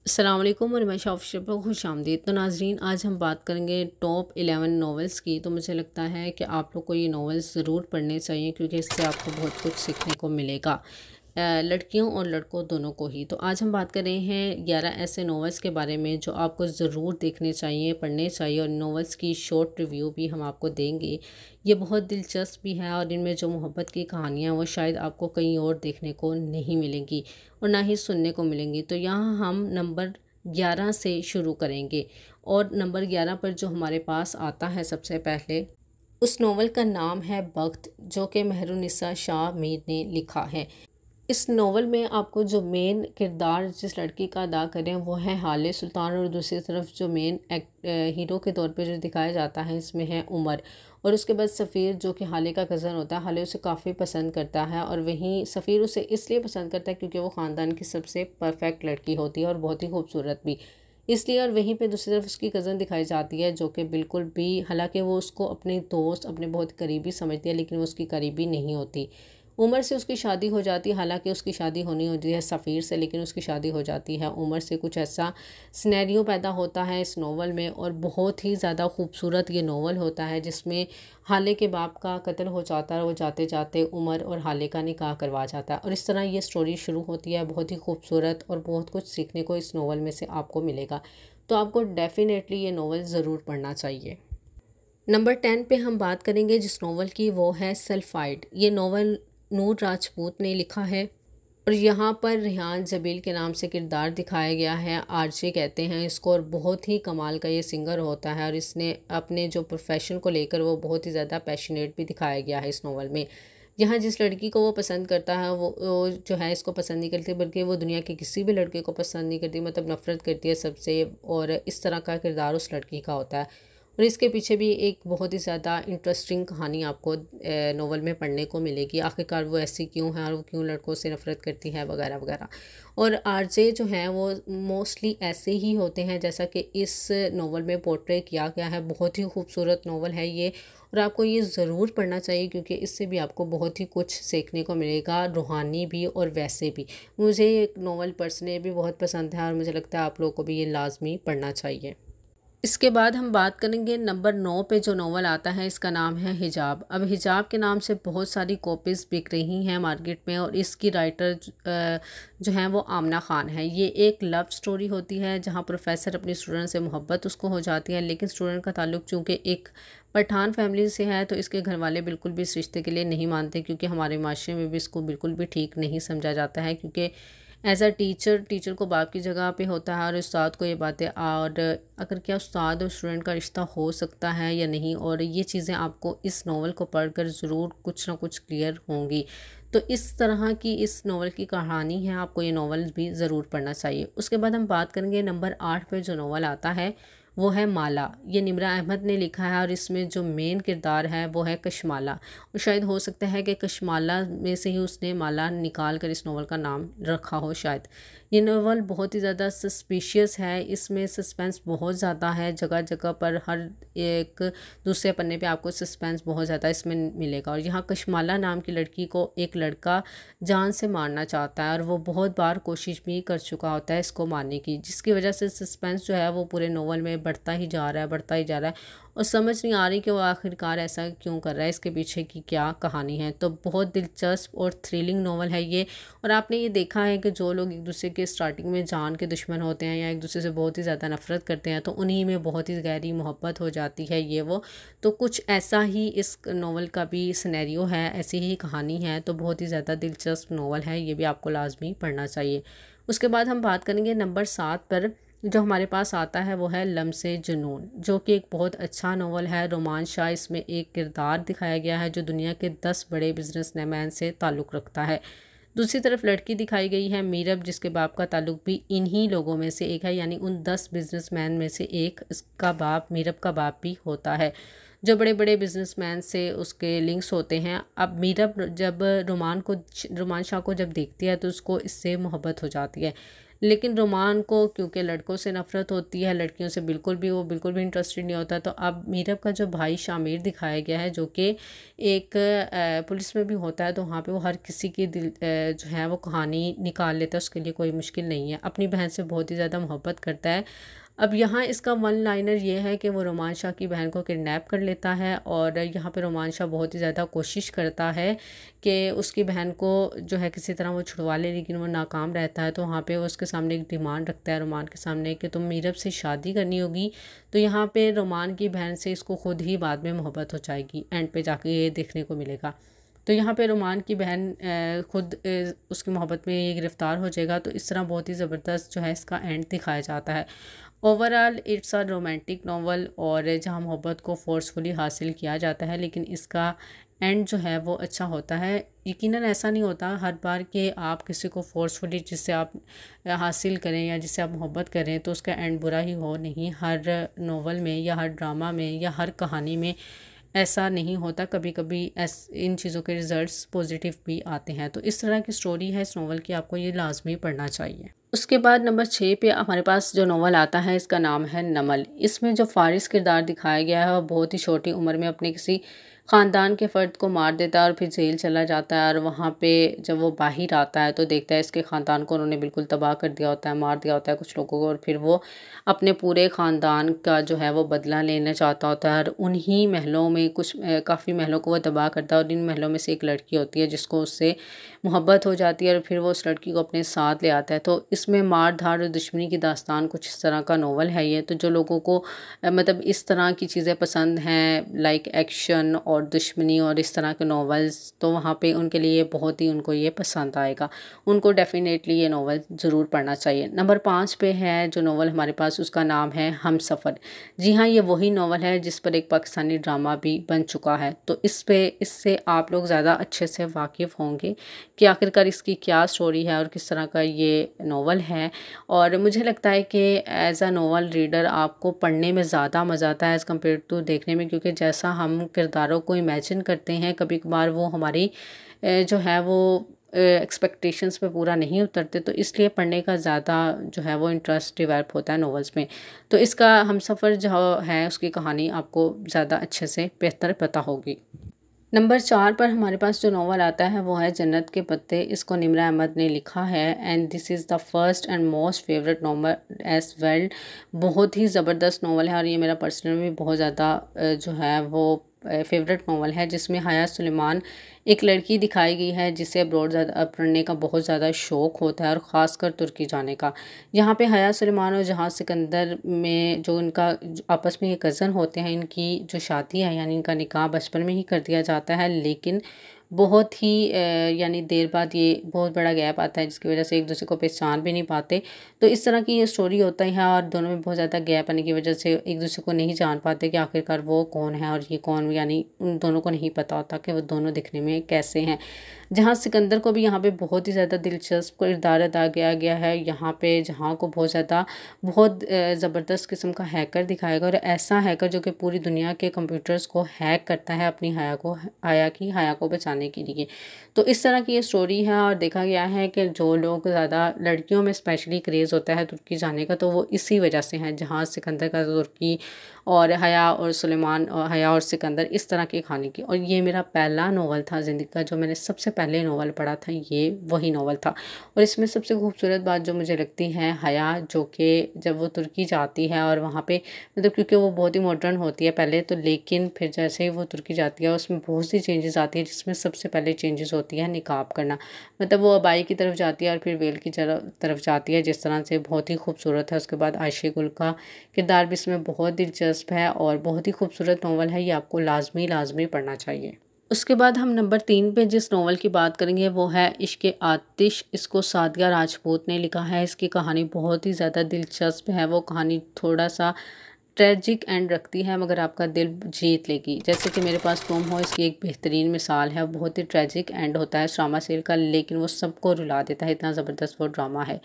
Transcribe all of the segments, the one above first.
अस्सलाम वालेकुम और मैं ऑफिशियल पर खुशामदीद। तो नाजरीन, आज हम बात करेंगे टॉप 11 नॉवेल्स की। तो मुझे लगता है कि आप लोग को ये नॉवेल्स ज़रूर पढ़ने चाहिए क्योंकि इससे आपको बहुत कुछ सीखने को मिलेगा, लड़कियों और लड़कों दोनों को ही। तो आज हम बात कर रहे हैं 11 ऐसे नॉवेल्स के बारे में जो आपको ज़रूर देखने चाहिए, पढ़ने चाहिए, और नॉवेल्स की शॉर्ट रिव्यू भी हम आपको देंगे। ये बहुत दिलचस्प भी है और इनमें जो मोहब्बत की कहानियाँ वो शायद आपको कहीं और देखने को नहीं मिलेंगी और ना ही सुनने को मिलेंगी। तो यहाँ हम नंबर 11 से शुरू करेंगे और नंबर 11 पर जो हमारे पास आता है सबसे पहले, उस नॉवल का नाम है बख्त, जो कि मेहरुनिसा शाह मीर ने लिखा है। इस नॉवल में आपको जो मेन किरदार जिस लड़की का अदा करें वो है हाले सुल्तान, और दूसरी तरफ जो मेन हीरो के तौर पे जो दिखाया जाता है इसमें है उमर। और उसके बाद सफ़ीर जो कि हाले का कज़न होता है, हाले उसे काफ़ी पसंद करता है और वहीं सफ़ीर उसे इसलिए पसंद करता है क्योंकि वो ख़ानदान की सबसे परफेक्ट लड़की होती है और बहुत ही खूबसूरत भी इसलिए। और वहीं पे दूसरी तरफ उसकी कज़न दिखाई जाती है जो कि बिल्कुल भी, हालांकि वो उसको अपने दोस्त, अपने बहुत करीबी समझती है, लेकिन वो उसकी करीबी नहीं होती। उमर से उसकी शादी हो जाती है, हालांकि उसकी शादी होनी होती है सफ़ीर से, लेकिन उसकी शादी हो जाती है उमर से। कुछ ऐसा सिनेरियो पैदा होता है इस नॉवल में और बहुत ही ज़्यादा खूबसूरत ये नॉवल होता है जिसमें हाले के बाप का कत्ल हो जाता है और वो जाते जाते उमर और हाले का निकाह करवा जाता है। और इस तरह ये स्टोरी शुरू होती है। बहुत ही खूबसूरत और बहुत कुछ सीखने को इस नॉवल में से आपको मिलेगा। तो आपको डेफिनेटली ये नॉवल ज़रूर पढ़ना चाहिए। नंबर 10 पे हम बात करेंगे जिस नॉवल की, वो है सल्फाइड। ये नॉवल नूर राजपूत ने लिखा है और यहाँ पर रेहान जबील के नाम से किरदार दिखाया गया है। आरजे कहते हैं इसको और बहुत ही कमाल का ये सिंगर होता है और इसने अपने जो प्रोफेशन को लेकर वो बहुत ही ज़्यादा पैशनेट भी दिखाया गया है इस नॉवल में। यहाँ जिस लड़की को वो पसंद करता है वो जो है इसको पसंद नहीं करती, बल्कि वो दुनिया के किसी भी लड़के को पसंद नहीं करती, मतलब नफ़रत करती है सबसे। और इस तरह का किरदार उस लड़की का होता है और इसके पीछे भी एक बहुत ही ज़्यादा इंटरेस्टिंग कहानी आपको नॉवल में पढ़ने को मिलेगी। आखिरकार वो ऐसी क्यों है और वो क्यों लड़कों से नफ़रत करती है वगैरह वगैरह। और आरजे जो हैं वो मोस्टली ऐसे ही होते हैं जैसा कि इस नॉवल में पोर्ट्रे किया गया है। बहुत ही खूबसूरत नॉवल है ये और आपको ये ज़रूर पढ़ना चाहिए क्योंकि इससे भी आपको बहुत ही कुछ सीखने को मिलेगा, रूहानी भी और वैसे भी। मुझे ये नॉवल पर्सनली भी बहुत पसंद है और मुझे लगता है आप लोगों को भी ये लाजमी पढ़ना चाहिए। इसके बाद हम बात करेंगे नंबर 9 पे जो नॉवल आता है, इसका नाम है हिजाब। अब हिजाब के नाम से बहुत सारी कॉपीज़ बिक रही हैं मार्केट में और इसकी राइटर जो हैं वो आमना ख़ान है। ये एक लव स्टोरी होती है जहां प्रोफेसर अपनी स्टूडेंट से मोहब्बत उसको हो जाती है, लेकिन स्टूडेंट का ताल्लुक चूँकि एक पठान फैमिली से है तो इसके घर वाले बिल्कुल भी इस रिश्ते के लिए नहीं मानते, क्योंकि हमारे माशरे में भी इसको बिल्कुल भी ठीक नहीं समझा जाता है। क्योंकि एज अ टीचर को बाप की जगह पे होता है और उस्ताद को ये बातें, और अगर क्या उस्ताद और स्टूडेंट का रिश्ता हो सकता है या नहीं, और ये चीज़ें आपको इस नॉवल को पढ़कर ज़रूर कुछ ना कुछ क्लियर होंगी। तो इस तरह की इस नॉवल की कहानी है, आपको ये नॉवल भी ज़रूर पढ़ना चाहिए। उसके बाद हम बात करेंगे नंबर 8 पे जो नॉवल आता है वो है माला। ये निम्रा अहमद ने लिखा है और इसमें जो मेन किरदार है वो है कशमाला, और शायद हो सकता है कि कशमाला में से ही उसने माला निकाल कर इस नॉवल का नाम रखा हो शायद। ये नॉवल बहुत ही ज़्यादा सस्पिशियस है, इसमें सस्पेंस बहुत ज़्यादा है, जगह जगह पर हर एक दूसरे पन्ने पे आपको सस्पेंस बहुत ज़्यादा इसमें मिलेगा। और यहाँ कशमाला नाम की लड़की को एक लड़का जान से मारना चाहता है और वो बहुत बार कोशिश भी कर चुका होता है इसको मारने की, जिसकी वजह से सस्पेंस जो है वो पूरे नॉवल में बढ़ता ही जा रहा है, बढ़ता ही जा रहा है और समझ नहीं आ रही कि वो आखिरकार ऐसा क्यों कर रहा है, इसके पीछे की क्या कहानी है। तो बहुत दिलचस्प और थ्रिलिंग नॉवल है ये। और आपने ये देखा है कि जो लोग एक दूसरे के स्टार्टिंग में जान के दुश्मन होते हैं या एक दूसरे से बहुत ही ज़्यादा नफरत करते हैं तो उन्हीं में बहुत ही गहरी मोहब्बत हो जाती है ये वो। तो कुछ ऐसा ही इस नॉवल का भी सिनेरियो है, ऐसी ही कहानी है। तो बहुत ही ज़्यादा दिलचस्प नॉवल है, ये भी आपको लाजमी पढ़ना चाहिए। उसके बाद हम बात करेंगे नंबर 7 पर जो हमारे पास आता है वो है लम्से जुनून, जो कि एक बहुत अच्छा नॉवल है, रोमांस। इसमें एक किरदार दिखाया गया है जो दुनिया के 10 बड़े बिजनेसमैन से ताल्लुक़ रखता है। दूसरी तरफ लड़की दिखाई गई है मीरब, जिसके बाप का ताल्लुक भी इन्हीं लोगों में से एक है, यानी उन 10 बिजनेसमैन में से एक इसका बाप, मीरब का बाप भी होता है, जो बड़े बड़े बिजनेसमैन से उसके लिंक्स होते हैं। अब मीरब जब रोमान शाह को जब देखती है तो उसको इससे मोहब्बत हो जाती है, लेकिन रोमान को क्योंकि लड़कों से नफ़रत होती है, लड़कियों से वो बिल्कुल भी इंटरेस्टेड नहीं होता। तो अब मीरब का जो भाई शामिर दिखाया गया है, जो कि एक पुलिस में भी होता है, तो वहाँ पे वो हर किसी की दिल जो है वो कहानी निकाल लेता है, उसके लिए कोई मुश्किल नहीं है। अपनी बहन से बहुत ही ज़्यादा मोहब्बत करता है। अब यहाँ इसका वन लाइनर ये है कि वो रोमान शाह की बहन को किडनैप कर लेता है, और यहाँ पे रोमान शाह बहुत ही ज़्यादा कोशिश करता है कि उसकी बहन को जो है किसी तरह वो छुड़वा ले, लेकिन वो नाकाम रहता है। तो वहाँ पे वो उसके सामने एक डिमांड रखता है रोमान के सामने कि तुम मीरब से शादी करनी होगी। तो यहाँ पे रोमान की बहन से इसको खुद ही बाद में मोहब्बत हो जाएगी, एंड पे जाके ये देखने को मिलेगा। तो यहाँ पे रोमान की बहन खुद उसकी मोहब्बत में ये गिरफ़्तार हो जाएगा। तो इस तरह बहुत ही ज़बरदस्त जो है इसका एंड दिखाया जाता है। Overall it's a romantic novel, और जहाँ मोहब्बत को फोर्सफुली हासिल किया जाता है, लेकिन इसका एंड जो है वो अच्छा होता है। यकीनन ऐसा नहीं होता हर बार कि आप किसी को फोर्सफुली जिससे आप हासिल करें या जिससे आप मोहब्बत करें तो उसका एंड बुरा ही हो, नहीं। हर नोवेल में या हर ड्रामा में या हर कहानी में ऐसा नहीं होता, कभी कभी इन चीज़ों के रिज़ल्ट्स पॉजिटिव भी आते हैं। तो इस तरह की स्टोरी है इस नावल की, आपको ये लाजमी पढ़ना चाहिए। उसके बाद नंबर 6 पे हमारे पास जो नावल आता है, इसका नाम है नमल। इसमें जो फारिस किरदार दिखाया गया है वो बहुत ही छोटी उम्र में अपने किसी ख़ानदान के फ़र्द को मार देता है और फिर जेल चला जाता है। और वहाँ पे जब वो बाहर आता है तो देखता है इसके ख़ानदान को उन्होंने बिल्कुल तबाह कर दिया होता है, मार दिया होता है कुछ लोगों को, और फिर वो अपने पूरे ख़ानदान का जो है वो बदला लेना चाहता होता है। और उन्हीं महलों में काफ़ी महलों को वो तबाह करता है, और इन महलों में से एक लड़की होती है जिसको उससे मोहब्बत हो जाती है, और फिर वो उस लड़की को अपने साथ ले आता है। तो इसमें मार धाड़ और दुश्मनी की दास्तान कुछ इस तरह का नावल है ये। तो जो लोगों को मतलब इस तरह की चीज़ें पसंद हैं, लाइक एक्शन और दुश्मनी और इस तरह के नावल्स, तो वहाँ पे उनके लिए बहुत ही उनको ये पसंद आएगा। उनको डेफ़िनेटली ये नावल ज़रूर पढ़ना चाहिए। नंबर 5 पे है जो नावल हमारे पास, उसका नाम है हमसफ़र। जी हाँ, ये वही नावल है जिस पर एक पाकिस्तानी ड्रामा भी बन चुका है। तो इससे आप लोग ज़्यादा अच्छे से वाकिफ़ होंगे कि आखिरकार इसकी क्या स्टोरी है और किस तरह का ये नावल है। और मुझे लगता है कि एज़ अ नावल रीडर आपको पढ़ने में ज़्यादा मज़ा आता है एज़ कम्पेयर टू देखने में, क्योंकि जैसा हम किरदारों को इमेजिन करते हैं कभी कभार वो हमारी जो है वो एक्सपेक्टेशंस पे पूरा नहीं उतरते। तो इसलिए पढ़ने का ज़्यादा जो है वो इंटरेस्ट डेवलप होता है नॉवेल्स में। तो इसका हमसफ़र जो है उसकी कहानी आपको ज़्यादा अच्छे से बेहतर पता होगी। नंबर 4 पर हमारे पास जो नावल आता है वो है जन्नत के पत्ते। इसको निम्रा अहमद ने लिखा है, and this is the first and most favourite novel as well. बहुत ही ज़बरदस्त नावल है, और ये मेरा पर्सनल भी बहुत ज़्यादा जो है वो फेवरेट नावल है, जिसमें हया सुलेमान एक लड़की दिखाई गई है जिसे अब्रॉड पढ़ने का बहुत ज़्यादा शौक़ होता है, और ख़ासकर तुर्की जाने का। यहाँ पे हया सुलेमान और जहाँ सिकंदर में जो इनका आपस में ये कज़न होते हैं, इनकी जो शादी है यानी इनका निकाह बचपन में ही कर दिया जाता है, लेकिन बहुत ही यानी देर बाद ये बहुत बड़ा गैप आता है जिसकी वजह से एक दूसरे को पहचान भी नहीं पाते। तो इस तरह की ये स्टोरी होता है, और दोनों में बहुत ज़्यादा गैप आने की वजह से एक दूसरे को नहीं जान पाते कि आखिरकार वो कौन है और ये कौन, यानी उन दोनों को नहीं पता होता कि वो दोनों दिखने में कैसे हैं। जहाँ सिकंदर को भी यहाँ पे बहुत ही ज़्यादा दिलचस्प किरदार अदा किया गया है। यहाँ पे जहाँ को बहुत ज़बरदस्त किस्म का हैकर दिखाएगा, और ऐसा हैकर जो कि पूरी दुनिया के कंप्यूटर्स को हैक करता है अपनी हया को बचाने के लिए। तो इस तरह की ये स्टोरी है, और देखा गया है कि जो लोग ज़्यादा लड़कियों में स्पेशली क्रेज़ होता है तुर्की जाने का, तो वो इसी वजह से हैं। जहाँ सिकंदर का तुर्की और हया और सुलेमान और हया और सिकंदर इस तरह की कहानी की। और ये मेरा पहला नावल था ज़िंदगी का, जो मैंने सबसे पहले नावल पढ़ा था, ये वही नावल था। और इसमें सबसे खूबसूरत बात जो मुझे लगती है, हया जो कि जब वो तुर्की जाती है और वहाँ पे मतलब क्योंकि वो बहुत ही मॉडर्न होती है पहले तो, लेकिन फिर जैसे ही वो तुर्की जाती है उसमें बहुत सी चेंजेस आती है, जिसमें सबसे पहले चेंजेस होती है निकाब करना। मतलब वो अबाई की तरफ जाती है और फिर वेल की तरफ जाती है, जिस तरह से बहुत ही खूबसूरत है। उसके बाद आयशे गुल का किरदार भी इसमें बहुत दिलचस्प है और बहुत ही खूबसूरत नावल है, ये आपको लाजमी पढ़ना चाहिए। उसके बाद हम नंबर 3 पे जिस नावल की बात करेंगे वो है इश्क़ आतिश। इसको सादिया राजपूत ने लिखा है। इसकी कहानी बहुत ही ज़्यादा दिलचस्प है। वो कहानी थोड़ा सा ट्रेजिक एंड रखती है, मगर आपका दिल जीत लेगी। जैसे कि मेरे पास तुम हो, इसकी एक बेहतरीन मिसाल है। बहुत ही ट्रेजिक एंड होता है श्रामा सेल का, लेकिन वो सबको रुला देता है, इतना ज़बरदस्त वो ड्रामा है।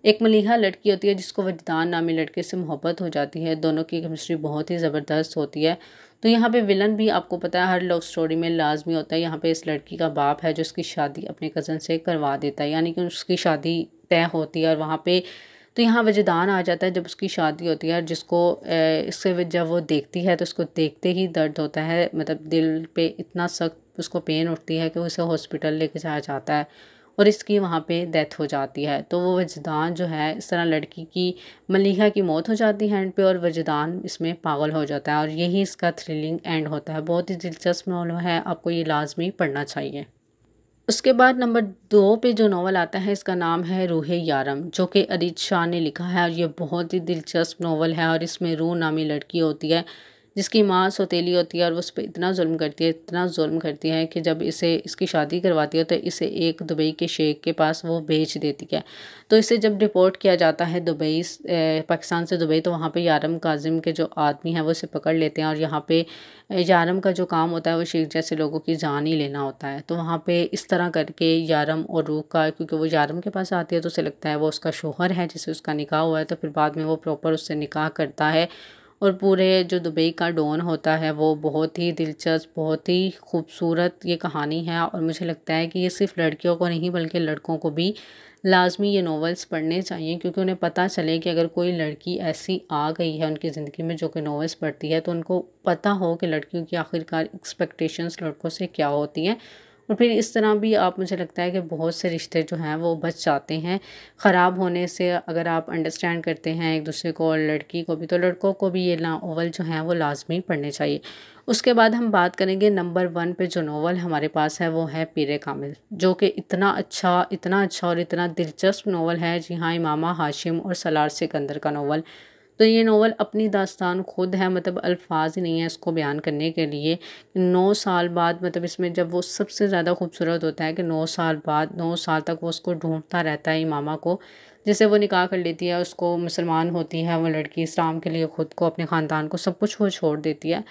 एक मलीहा लड़की होती है जिसको वजदान नामी लड़के से मोहब्बत हो जाती है। दोनों की केमिस्ट्री बहुत ही ज़बरदस्त होती है। तो यहाँ पे विलन भी आपको पता है हर लव स्टोरी में लाजमी होता है। यहाँ पे इस लड़की का बाप है जो उसकी शादी अपने कज़न से करवा देता है, यानी कि उसकी शादी तय होती है और वहाँ पे तो यहाँ वजदान आ जाता है जब उसकी शादी होती है और जिसको इससे जब वो देखती है तो उसको देखते ही दर्द होता है, मतलब दिल पे इतना सख्त उसको पेन उठती है कि उसे हॉस्पिटल लेके जाया जाता है और इसकी वहाँ पे डेथ हो जाती है। तो वो वजदान जो है, इस तरह लड़की की मलीहा की मौत हो जाती है एंड पे और वजदान इसमें पागल हो जाता है और यही इसका थ्रिलिंग एंड होता है। बहुत ही दिलचस्प नॉवल है, आपको ये लाजमी पढ़ना चाहिए। उसके बाद नंबर 2 पे जो नावल आता है इसका नाम है रूहे यारम, जो कि अरीज शाह ने लिखा है और ये बहुत ही दिलचस्प नावल है। और इसमें रूह नामी लड़की होती है जिसकी माँ सौतेली होती है और वो उस पर इतना जुल्म करती है, इतना जुल्म करती है कि जब इसे इसकी शादी करवाती है तो इसे एक दुबई के शेख के पास वो बेच देती है। तो इसे जब डिपोर्ट किया जाता है दुबई पाकिस्तान से दुबई, तो वहाँ पे यारम काजिम के जो आदमी हैं वो इसे पकड़ लेते हैं और यहाँ पे यारम का जो काम होता है वो शेख जैसे लोगों की जान ही लेना होता है। तो वहाँ पे इस तरह करके यारम और रूह का, क्योंकि वो यारम के पास आती है तो उसे लगता है वो उसका शोहर है जिससे उसका निकाह हुआ है, तो फिर बाद में वो प्रॉपर उससे निकाह करता है। और पूरे जो दुबई का डॉन होता है वो बहुत ही दिलचस्प, बहुत ही खूबसूरत ये कहानी है और मुझे लगता है कि ये सिर्फ लड़कियों को नहीं बल्कि लड़कों को भी लाजमी ये नॉवेल्स पढ़ने चाहिए, क्योंकि उन्हें पता चले कि अगर कोई लड़की ऐसी आ गई है उनकी ज़िंदगी में जो कि नॉवेल्स पढ़ती है तो उनको पता हो कि लड़कियों की आखिरकार एक्सपेक्टेशंस लड़कों से क्या होती हैं। और फिर इस तरह भी आप, मुझे लगता है कि बहुत से रिश्ते जो हैं वो बच जाते हैं ख़राब होने से, अगर आप अंडरस्टैंड करते हैं एक दूसरे को और लड़की को भी। तो लड़कों को भी ये नावल जो हैं वो लाजमी पढ़ने चाहिए। उसके बाद हम बात करेंगे नंबर 1 पे जो नावल हमारे पास है वो है पीरे कामिल, जो कि इतना अच्छा और इतना दिलचस्प नावल है। जी हाँ, इमामा हाशिम और सलार सिकंदर का नावल। तो ये नावल अपनी दास्तान खुद है, मतलब अल्फाज ही नहीं है इसको बयान करने के लिए। 9 साल बाद, मतलब इसमें जब वो सबसे ज़्यादा खूबसूरत होता है कि 9 साल बाद, 9 साल तक वो उसको ढूंढता रहता है इमामा को, जिसे वो निकाह कर लेती है। उसको मुसलमान होती है वो लड़की, इस्लाम के लिए ख़ुद को, अपने ख़ानदान को, सब कुछ वो छोड़ देती है।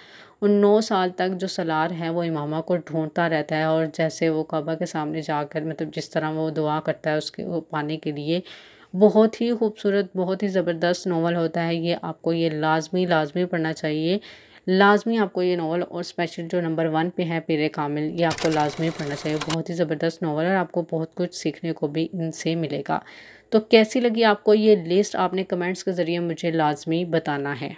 उन 9 साल तक जो सलार है वो इमामा को ढूंढता रहता है और जैसे वो काबा के सामने जाकर, मतलब जिस तरह वो दुआ करता है उसके वो पाने के लिए, बहुत ही खूबसूरत, बहुत ही ज़बरदस्त नावल होता है ये। आपको ये लाजमी पढ़ना चाहिए। लाजमी आपको ये नावल, और स्पेशल जो नंबर 1 पे है पीरे कामिल, ये आपको लाजमी पढ़ना चाहिए। बहुत ही ज़बरदस्त नावल है और आपको बहुत कुछ सीखने को भी इनसे मिलेगा। तो कैसी लगी आपको ये लिस्ट, आपने कमेंट्स के ज़रिए मुझे लाजमी बताना है।